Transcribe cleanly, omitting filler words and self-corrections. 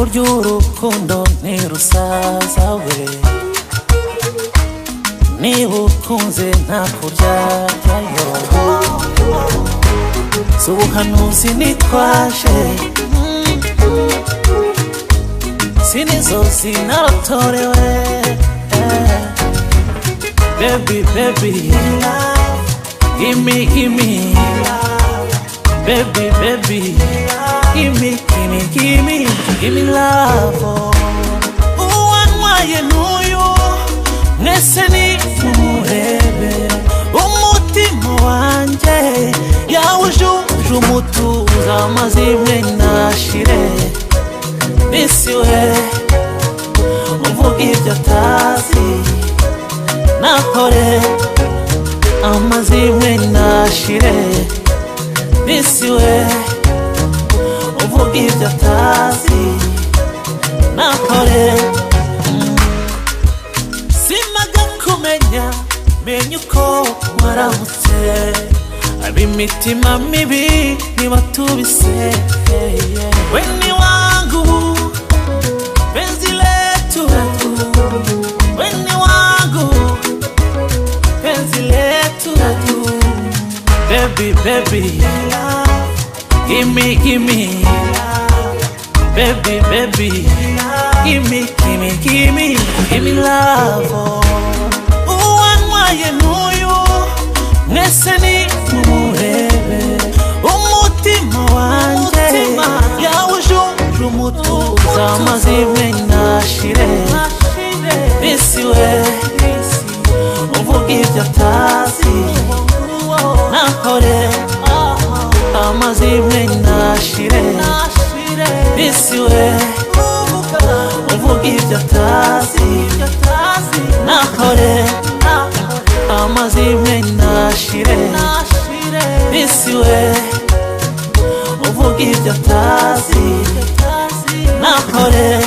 burya urukundo ntirusaza we, niba ukunze nta kuryaryayo, si ubuhanuzi nitwaje, si n'inzozi narotorewe. Baby, baby, gimme, gimme, baby, baby, gimme, gimme, gimme, gimme love. Uwanwaye n'uyu mwese ni mumurebe, umutima wanjye yawujuje umutuzo, amazimwe nashire. Nisi we uvuga ibyo atazi, nakore amazimwe nashire. Nisi we uvuga ibyo atazi, nakore. Simaga kumenya, menya uko waramutse, ab'imitima mibi nibatubise. We ni wangu penzi letu, we ni wangu penzi letu. Baby, baby, gimme, gimme, baby, baby, gimme, gimme, gimme, gimme love. Uwanwaye n'uyu mwese ni mumurebe, umutima wanjye yawujuje umutuzo, amazimwe nashire. Nisi we uvuga ibyo atazi, nakore amazimwe nashire. Nisi we uvuga ibyo atazi, nakore amazimwe nashire. Nisi we uvuga ibyo atazi, nakore